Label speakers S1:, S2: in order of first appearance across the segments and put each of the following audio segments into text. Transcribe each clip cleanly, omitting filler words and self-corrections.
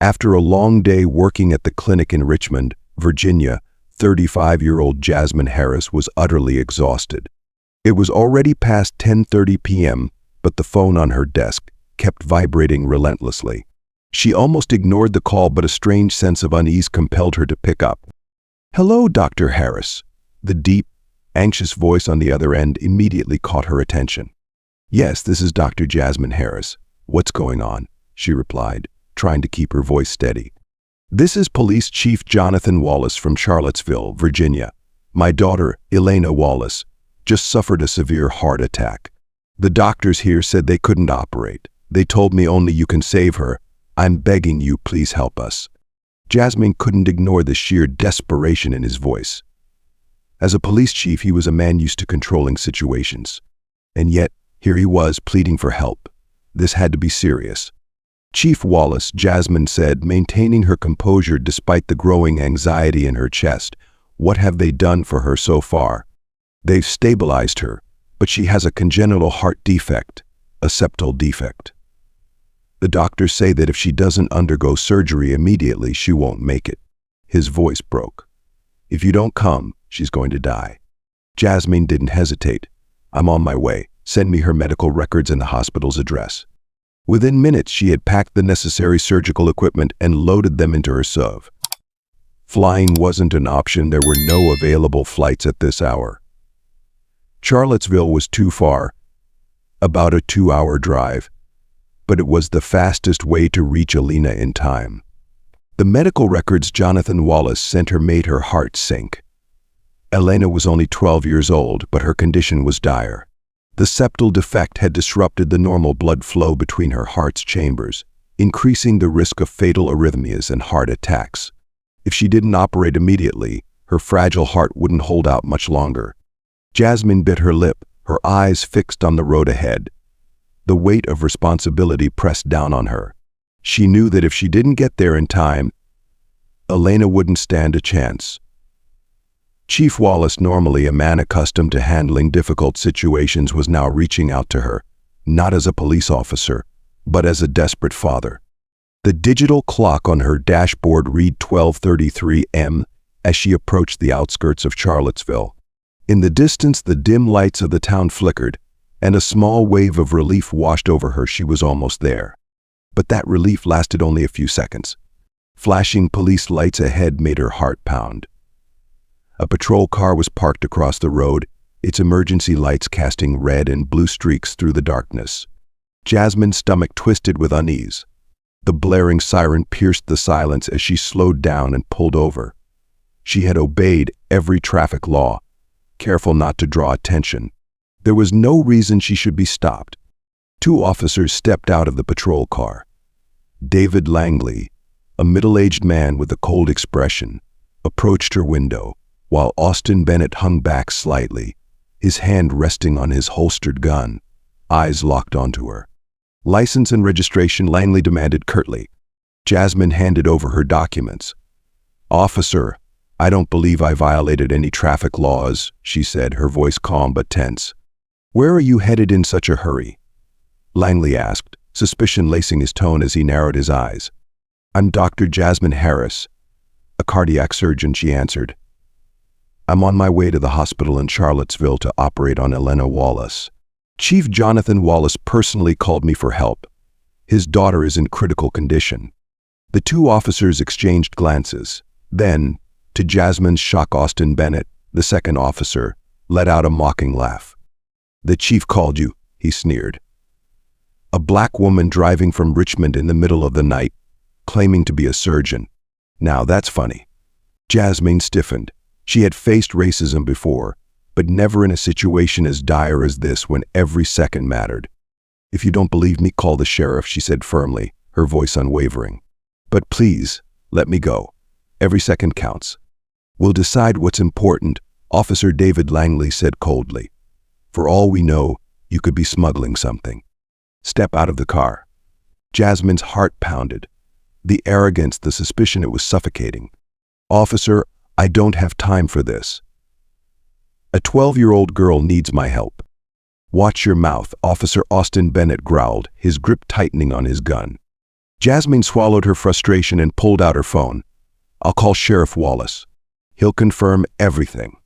S1: After a long day working at the clinic in Richmond, Virginia, 35-year-old Jasmine Harris was utterly exhausted. It was already past 10:30 p.m., but the phone on her desk kept vibrating relentlessly. She almost ignored the call, but a strange sense of unease compelled her to pick up. "Hello, Dr. Harris." The deep, anxious voice on the other end immediately caught her attention. "Yes, this is Dr. Jasmine Harris. What's going on?" she replied, trying to keep her voice steady. "This is Police Chief Jonathan Wallace from Charlottesville, Virginia. My daughter, Elena Wallace, just suffered a severe heart attack. The doctors here said they couldn't operate. They told me only you can save her. I'm begging you, please help us." Jasmine couldn't ignore the sheer desperation in his voice. As a police chief, he was a man used to controlling situations. And yet, here he was pleading for help. This had to be serious. "Chief Wallace," Jasmine said, maintaining her composure despite the growing anxiety in her chest, "what have they done for her so far?" "They've stabilized her, but she has a congenital heart defect, a septal defect. The doctors say that if she doesn't undergo surgery immediately, she won't make it." His voice broke. "If you don't come, she's going to die." Jasmine didn't hesitate. "I'm on my way. Send me her medical records and the hospital's address." Within minutes, she had packed the necessary surgical equipment and loaded them into her SUV. Flying wasn't an option. There were no available flights at this hour. Charlottesville was too far, about a 2-hour drive, but it was the fastest way to reach Elena in time. The medical records Jonathan Wallace sent her made her heart sink. Elena was only 12 years old, but her condition was dire. The septal defect had disrupted the normal blood flow between her heart's chambers, increasing the risk of fatal arrhythmias and heart attacks. If she didn't operate immediately, her fragile heart wouldn't hold out much longer. Jasmine bit her lip, her eyes fixed on the road ahead. The weight of responsibility pressed down on her. She knew that if she didn't get there in time, Elena wouldn't stand a chance. Chief Wallace, normally a man accustomed to handling difficult situations, was now reaching out to her, not as a police officer, but as a desperate father. The digital clock on her dashboard read 12:33 m as she approached the outskirts of Charlottesville. In the distance, the dim lights of the town flickered, and a small wave of relief washed over her. She was almost there. But that relief lasted only a few seconds. Flashing police lights ahead made her heart pound. A patrol car was parked across the road, its emergency lights casting red and blue streaks through the darkness. Jasmine's stomach twisted with unease. The blaring siren pierced the silence as she slowed down and pulled over. She had obeyed every traffic law, careful not to draw attention. There was no reason she should be stopped. 2 officers stepped out of the patrol car. David Langley, a middle-aged man with a cold expression, approached her window, while Austin Bennett hung back slightly, his hand resting on his holstered gun, eyes locked onto her. "License and registration," Langley demanded curtly. Jasmine handed over her documents. "Officer, I don't believe I violated any traffic laws," she said, her voice calm but tense. "Where are you headed in such a hurry?" Langley asked, suspicion lacing his tone as he narrowed his eyes. "I'm Dr. Jasmine Harris, a cardiac surgeon," she answered. "I'm on my way to the hospital in Charlottesville to operate on Elena Wallace. Chief Jonathan Wallace personally called me for help. His daughter is in critical condition." The 2 officers exchanged glances. Then, to Jasmine's shock, Austin Bennett, the second officer, let out a mocking laugh. "The chief called you," he sneered. "A black woman driving from Richmond in the middle of the night, claiming to be a surgeon. Now that's funny." Jasmine stiffened. She had faced racism before, but never in a situation as dire as this when every second mattered. "If you don't believe me, call the sheriff," she said firmly, her voice unwavering. "But please, let me go. Every second counts." "We'll decide what's important," Officer David Langley said coldly. "For all we know, you could be smuggling something. Step out of the car." Jasmine's heart pounded. The arrogance, the suspicion, it was suffocating. "Officer, I don't have time for this. A 12-year-old girl needs my help." "Watch your mouth," Officer Austin Bennett growled, his grip tightening on his gun. Jasmine swallowed her frustration and pulled out her phone. "I'll call Sheriff Wallace. He'll confirm everything."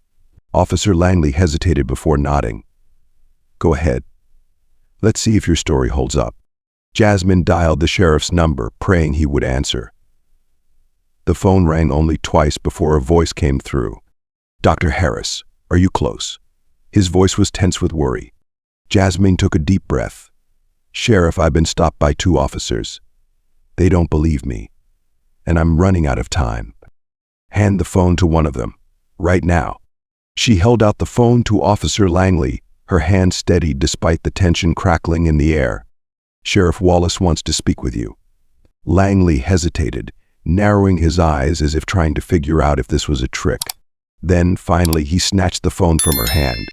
S1: Officer Langley hesitated before nodding. "Go ahead. Let's see if your story holds up." Jasmine dialed the sheriff's number, praying he would answer. The phone rang only twice before a voice came through. "Dr. Harris, are you close?" His voice was tense with worry. Jasmine took a deep breath. "Sheriff, I've been stopped by 2 officers. They don't believe me, and I'm running out of time. Hand the phone to one of them, right now." She held out the phone to Officer Langley, her hand steady despite the tension crackling in the air. "Sheriff Wallace wants to speak with you." Langley hesitated, narrowing his eyes as if trying to figure out if this was a trick. Then, finally, he snatched the phone from her hand.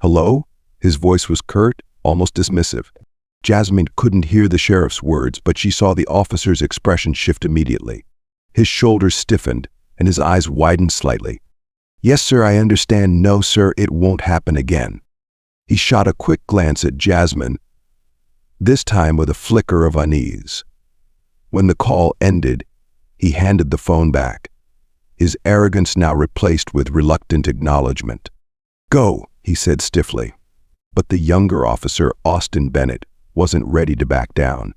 S1: "Hello?" His voice was curt, almost dismissive. Jasmine couldn't hear the sheriff's words, but she saw the officer's expression shift immediately. His shoulders stiffened, and his eyes widened slightly. "Yes, sir, I understand. No, sir, it won't happen again." He shot a quick glance at Jasmine, this time with a flicker of unease. When the call ended, he handed the phone back, his arrogance now replaced with reluctant acknowledgement. "Go," he said stiffly. But the younger officer, Austin Bennett, wasn't ready to back down.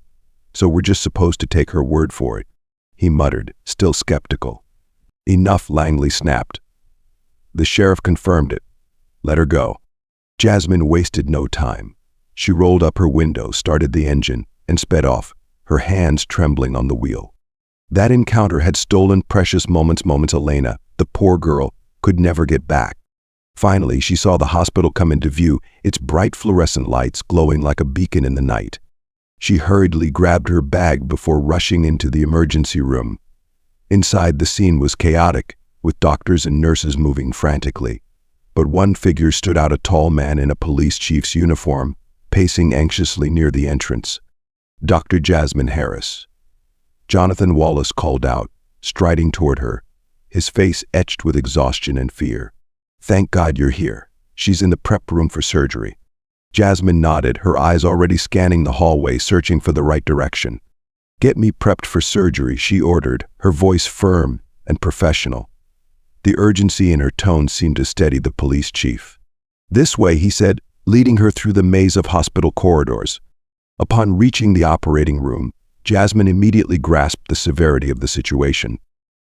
S1: "So we're just supposed to take her word for it," he muttered, still skeptical. "Enough," Langley snapped. The sheriff confirmed it. "Let her go." Jasmine wasted no time. She rolled up her window, started the engine, and sped off, her hands trembling on the wheel. That encounter had stolen precious moments. Elena, the poor girl, could never get back. Finally, she saw the hospital come into view, its bright fluorescent lights glowing like a beacon in the night. She hurriedly grabbed her bag before rushing into the emergency room. Inside, the scene was chaotic, with doctors and nurses moving frantically. But one figure stood out, a tall man in a police chief's uniform, pacing anxiously near the entrance. "Dr. Jasmine Harris." Jonathan Wallace called out, striding toward her, his face etched with exhaustion and fear. "Thank God you're here. She's in the prep room for surgery." Jasmine nodded, her eyes already scanning the hallway, searching for the right direction. "Get me prepped for surgery," she ordered, her voice firm and professional. The urgency in her tone seemed to steady the police chief. "This way," he said, leading her through the maze of hospital corridors. Upon reaching the operating room, Jasmine immediately grasped the severity of the situation.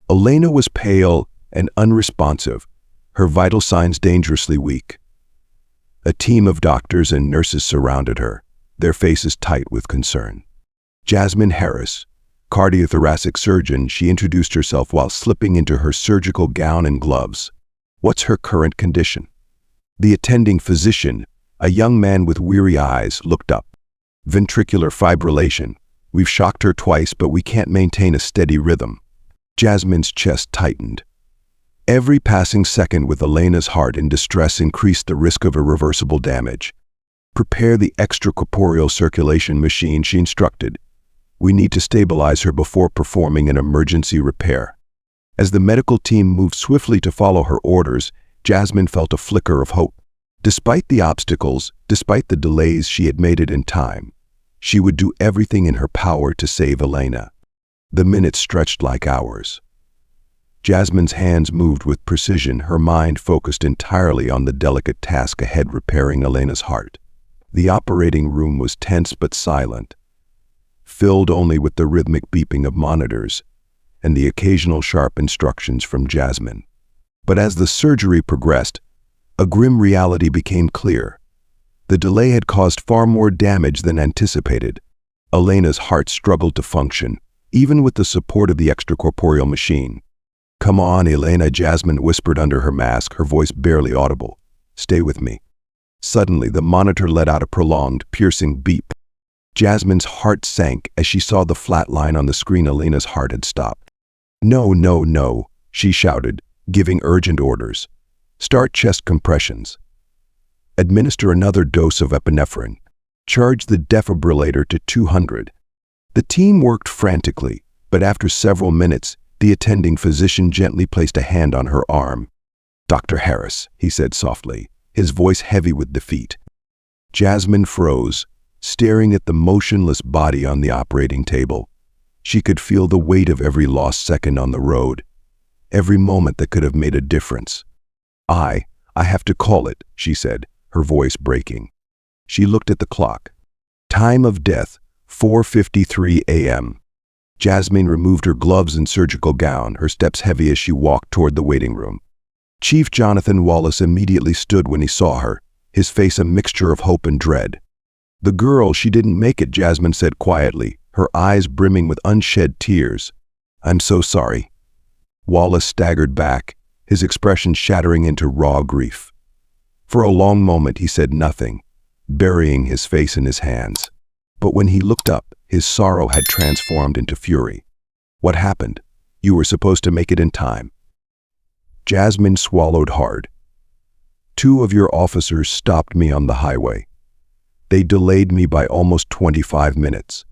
S1: Elena was pale and unresponsive, her vital signs dangerously weak. A team of doctors and nurses surrounded her, their faces tight with concern. "Jasmine Harris, cardiothoracic surgeon," she introduced herself while slipping into her surgical gown and gloves. "What's her current condition?" The attending physician, a young man with weary eyes, looked up. "Ventricular fibrillation. We've shocked her twice, but we can't maintain a steady rhythm." Jasmine's chest tightened. Every passing second with Elena's heart in distress increased the risk of irreversible damage. "Prepare the extracorporeal circulation machine," she instructed. "We need to stabilize her before performing an emergency repair." As the medical team moved swiftly to follow her orders, Jasmine felt a flicker of hope. Despite the obstacles, despite the delays, she had made it in time. She would do everything in her power to save Elena. The minutes stretched like hours. Jasmine's hands moved with precision, her mind focused entirely on the delicate task ahead, repairing Elena's heart. The operating room was tense but silent, filled only with the rhythmic beeping of monitors and the occasional sharp instructions from Jasmine. But as the surgery progressed, a grim reality became clear. The delay had caused far more damage than anticipated. Elena's heart struggled to function, even with the support of the extracorporeal machine. "Come on, Elena," Jasmine whispered under her mask, her voice barely audible. "Stay with me." Suddenly, the monitor let out a prolonged, piercing beep. Jasmine's heart sank as she saw the flat line on the screen. Elena's heart had stopped. "No, no, no," she shouted, giving urgent orders. "Start chest compressions. Administer another dose of epinephrine. Charge the defibrillator to 200. The team worked frantically, but after several minutes, the attending physician gently placed a hand on her arm. "Dr. Harris," he said softly, his voice heavy with defeat. Jasmine froze, staring at the motionless body on the operating table. She could feel the weight of every lost second on the road, every moment that could have made a difference. I have to call it," she said, her voice breaking. She looked at the clock. Time of death, 4:53 a.m. Jasmine removed her gloves and surgical gown, her steps heavy as she walked toward the waiting room. Chief Jonathan Wallace immediately stood when he saw her, his face a mixture of hope and dread. "The girl, she didn't make it," Jasmine said quietly, her eyes brimming with unshed tears. "I'm so sorry." Wallace staggered back, his expression shattering into raw grief. For a long moment he said nothing, burying his face in his hands. But when he looked up, his sorrow had transformed into fury. "What happened? You were supposed to make it in time." Jasmine swallowed hard. "Two of your officers stopped me on the highway. They delayed me by almost 25 minutes.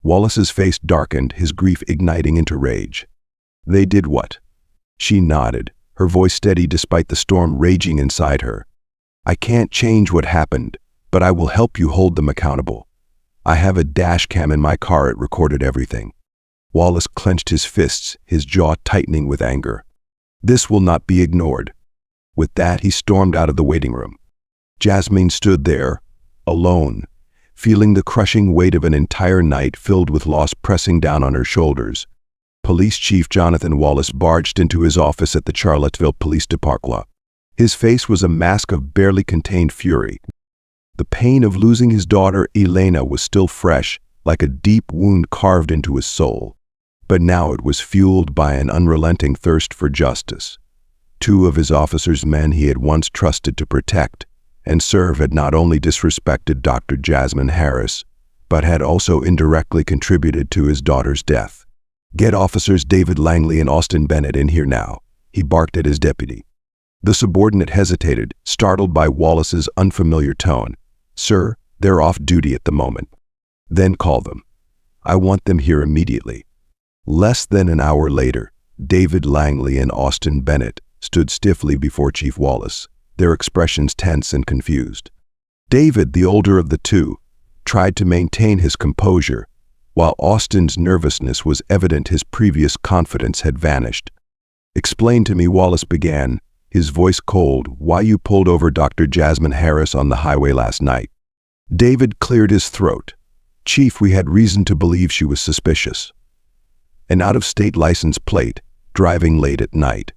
S1: Wallace's face darkened, his grief igniting into rage. "They did what?" She nodded, her voice steady despite the storm raging inside her. "I can't change what happened, but I will help you hold them accountable. I have a dash cam in my car, it recorded everything." Wallace clenched his fists, his jaw tightening with anger. "This will not be ignored." With that, he stormed out of the waiting room. Jasmine stood there, alone, feeling the crushing weight of an entire night filled with loss pressing down on her shoulders. Police Chief Jonathan Wallace barged into his office at the Charlottesville Police Department. His face was a mask of barely contained fury. The pain of losing his daughter, Elena, was still fresh, like a deep wound carved into his soul. But now it was fueled by an unrelenting thirst for justice. Two of his officers' men he had once trusted to protect and serve had not only disrespected Dr. Jasmine Harris, but had also indirectly contributed to his daughter's death. "Get Officers David Langley and Austin Bennett in here now," he barked at his deputy. The subordinate hesitated, startled by Wallace's unfamiliar tone. "Sir, they're off duty at the moment." "Then call them. I want them here immediately." Less than an hour later, David Langley and Austin Bennett stood stiffly before Chief Wallace, their expressions tense and confused. David, the older of the two, tried to maintain his composure, while Austin's nervousness was evident. His previous confidence had vanished. "Explain to me," Wallace began, his voice cold, "why you pulled over Dr. Jasmine Harris on the highway last night." David cleared his throat. "Chief, we had reason to believe she was suspicious. An out-of-state license plate, driving late at night.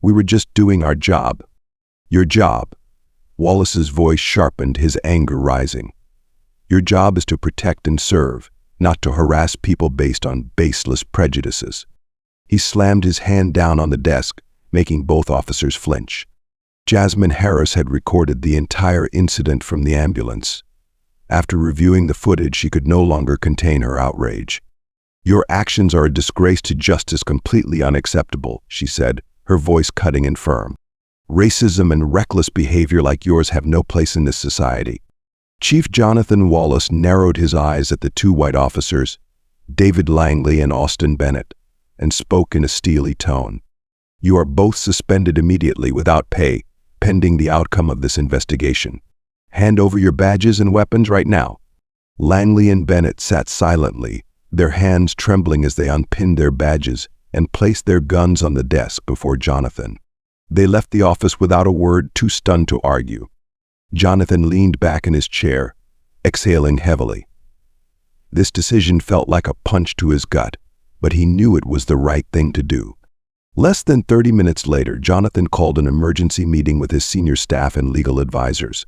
S1: We were just doing our job." "Your job?" Wallace's voice sharpened, his anger rising. "Your job is to protect and serve, not to harass people based on baseless prejudices." He slammed his hand down on the desk, making both officers flinch. Jasmine Harris had recorded the entire incident from the ambulance. After reviewing the footage, she could no longer contain her outrage. "Your actions are a disgrace to justice, completely unacceptable," she said, her voice cutting and firm. "Racism and reckless behavior like yours have no place in this society." Chief Jonathan Wallace narrowed his eyes at the two white officers, David Langley and Austin Bennett, and spoke in a steely tone. "You are both suspended immediately without pay, pending the outcome of this investigation. Hand over your badges and weapons right now." Langley and Bennett sat silently, their hands trembling as they unpinned their badges and placed their guns on the desk before Jonathan. They left the office without a word, too stunned to argue. Jonathan leaned back in his chair, exhaling heavily. This decision felt like a punch to his gut, but he knew it was the right thing to do. Less than 30 minutes later, Jonathan called an emergency meeting with his senior staff and legal advisors.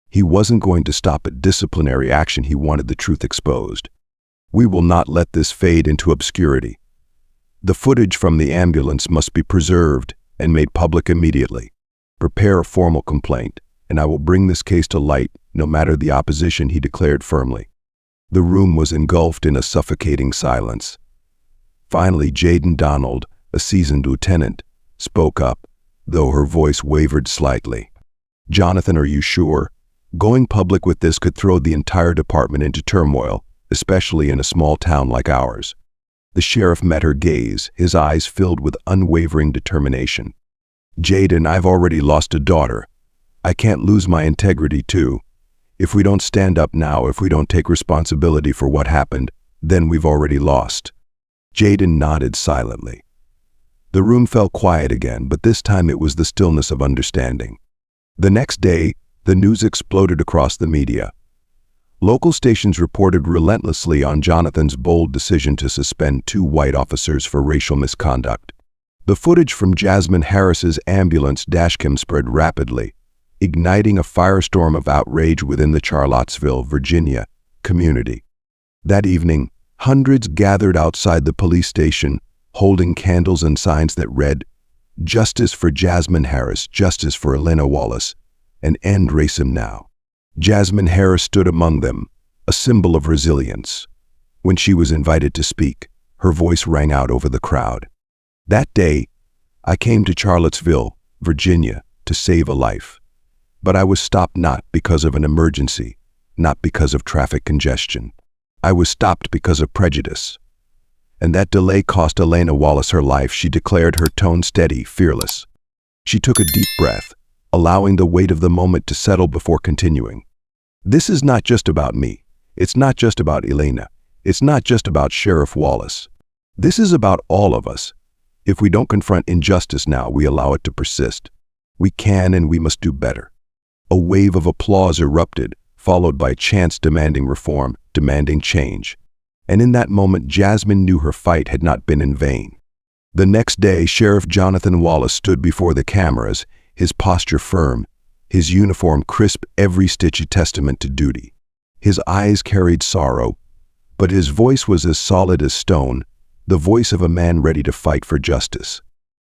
S1: He wasn't going to stop at disciplinary action. He wanted the truth exposed. "We will not let this fade into obscurity. The footage from the ambulance must be preserved and made public immediately. Prepare a formal complaint, and I will bring this case to light, no matter the opposition," he declared firmly. The room was engulfed in a suffocating silence. Finally, Jaden Donald, a seasoned lieutenant, spoke up, though her voice wavered slightly. "Jonathan, are you sure? Going public with this could throw the entire department into turmoil, especially in a small town like ours." The sheriff met her gaze, his eyes filled with unwavering determination. "Jaden, I've already lost a daughter. I can't lose my integrity too. If we don't stand up now, if we don't take responsibility for what happened, then we've already lost." Jaden nodded silently. The room fell quiet again, but this time it was the stillness of understanding. The next day, the news exploded across the media. Local stations reported relentlessly on Jonathan's bold decision to suspend 2 white officers for racial misconduct. The footage from Jasmine Harris's ambulance dashcam spread rapidly, igniting a firestorm of outrage within the Charlottesville, Virginia, community. That evening, hundreds gathered outside the police station, holding candles and signs that read, "Justice for Jasmine Harris, justice for Elena Wallace, and end racism now." Jasmine Harris stood among them, a symbol of resilience. When she was invited to speak, her voice rang out over the crowd. "That day, I came to Charlottesville, Virginia, to save a life. But I was stopped not because of an emergency, not because of traffic congestion. I was stopped because of prejudice. And that delay cost Elena Wallace her life," she declared, her tone steady, fearless. She took a deep breath, allowing the weight of the moment to settle before continuing. "This is not just about me. It's not just about Elena. It's not just about Sheriff Wallace. This is about all of us. If we don't confront injustice now, we allow it to persist. We can and we must do better." A wave of applause erupted, followed by chants demanding reform, demanding change. And in that moment, Jasmine knew her fight had not been in vain. The next day, Sheriff Jonathan Wallace stood before the cameras, his posture firm, his uniform crisp, every stitch a testament to duty. His eyes carried sorrow, but his voice was as solid as stone, the voice of a man ready to fight for justice.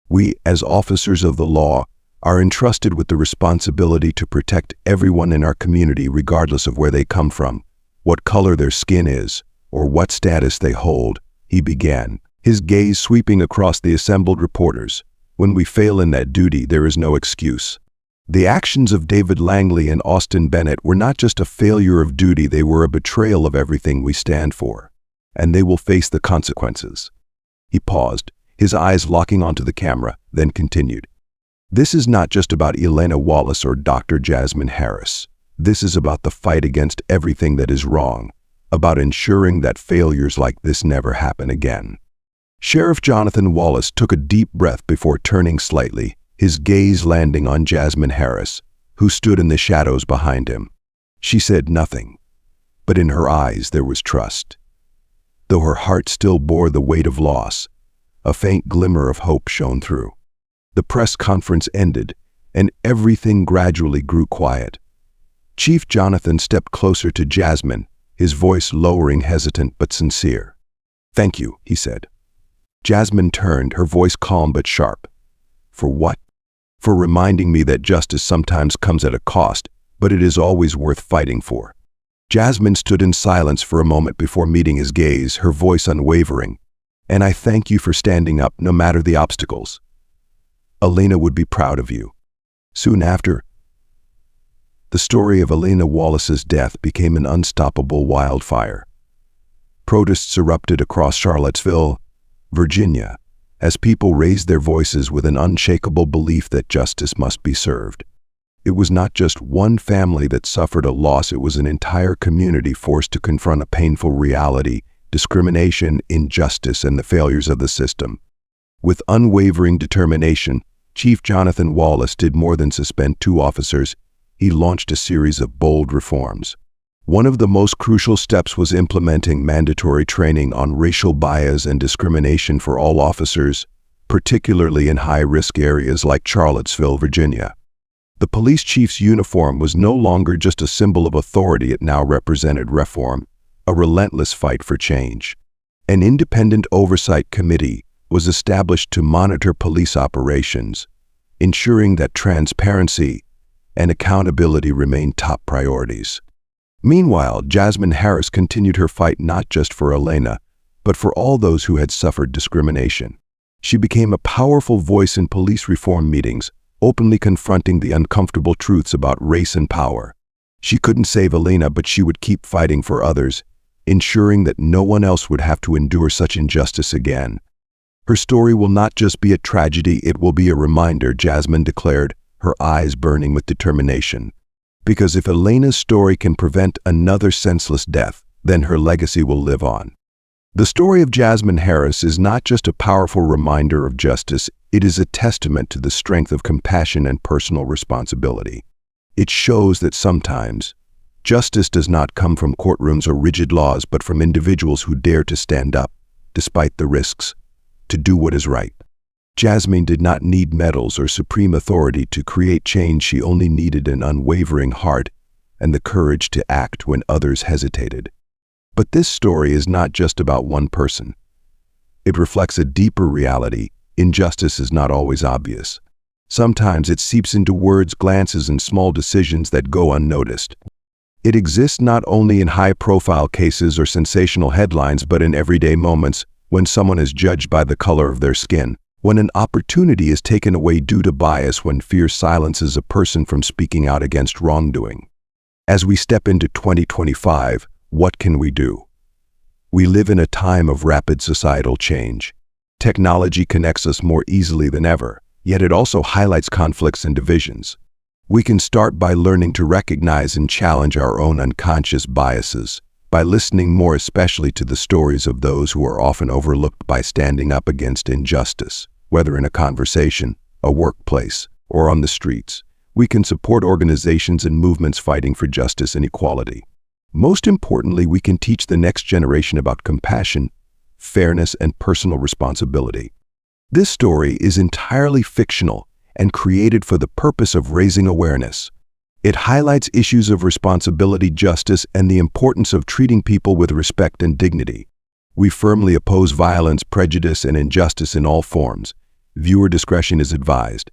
S1: "We, as officers of the law, are entrusted with the responsibility to protect everyone in our community regardless of where they come from, what color their skin is, or what status they hold," he began, his gaze sweeping across the assembled reporters. "When we fail in that duty, there is no excuse." The actions of David Langley and Austin Bennett were not just a failure of duty, they were a betrayal of everything we stand for. And they will face the consequences. He paused, his eyes locking onto the camera, then continued. "This is not just about Elena Wallace or Dr. Jasmine Harris. This is about the fight against everything that is wrong, about ensuring that failures like this never happen again." Sheriff Jonathan Wallace took a deep breath before turning slightly, his gaze landing on Jasmine Harris, who stood in the shadows behind him. She said nothing, but in her eyes there was trust. Though her heart still bore the weight of loss, a faint glimmer of hope shone through. The press conference ended, and everything gradually grew quiet. Chief Jonathan stepped closer to Jasmine, his voice lowering, hesitant but sincere. "Thank you," he said. Jasmine turned, her voice calm but sharp. "For what?" "For reminding me that justice sometimes comes at a cost, but it is always worth fighting for." Jasmine stood in silence for a moment before meeting his gaze, her voice unwavering. "And I thank you for standing up no matter the obstacles. Elena would be proud of you." Soon after, the story of Elena Wallace's death became an unstoppable wildfire. Protests erupted across Charlottesville, Virginia, as people raised their voices with an unshakable belief that justice must be served. It was not just one family that suffered a loss, it was an entire community forced to confront a painful reality: discrimination, injustice, and the failures of the system. With unwavering determination, Chief Jonathan Wallace did more than suspend 2 officers. He launched a series of bold reforms. One of the most crucial steps was implementing mandatory training on racial bias and discrimination for all officers, particularly in high-risk areas like Charlottesville, Virginia. The police chief's uniform was no longer just a symbol of authority, it now represented reform, a relentless fight for change. An independent oversight committee was established to monitor police operations, ensuring that transparency and accountability remained top priorities. Meanwhile, Jasmine Harris continued her fight not just for Elena, but for all those who had suffered discrimination. She became a powerful voice in police reform meetings, openly confronting the uncomfortable truths about race and power. She couldn't save Elena, but she would keep fighting for others, ensuring that no one else would have to endure such injustice again. "Her story will not just be a tragedy, it will be a reminder," Jasmine declared, her eyes burning with determination. "Because if Elena's story can prevent another senseless death, then her legacy will live on." The story of Jasmine Harris is not just a powerful reminder of justice, it is a testament to the strength of compassion and personal responsibility. It shows that sometimes justice does not come from courtrooms or rigid laws, but from individuals who dare to stand up, despite the risks, to do what is right. Jasmine did not need medals or supreme authority to create change. She only needed an unwavering heart and the courage to act when others hesitated. But this story is not just about one person. It reflects a deeper reality. Injustice is not always obvious. Sometimes it seeps into words, glances, and small decisions that go unnoticed. It exists not only in high-profile cases or sensational headlines, but in everyday moments when someone is judged by the color of their skin, when an opportunity is taken away due to bias, when fear silences a person from speaking out against wrongdoing. As we step into 2025, what can we do? We live in a time of rapid societal change. Technology connects us more easily than ever, yet it also highlights conflicts and divisions. We can start by learning to recognize and challenge our own unconscious biases, by listening more especially to the stories of those who are often overlooked, by standing up against injustice, whether in a conversation, a workplace, or on the streets. We can support organizations and movements fighting for justice and equality. Most importantly, we can teach the next generation about compassion, fairness, and personal responsibility. This story is entirely fictional and created for the purpose of raising awareness. It highlights issues of responsibility, justice, and the importance of treating people with respect and dignity. We firmly oppose violence, prejudice, and injustice in all forms. Viewer discretion is advised.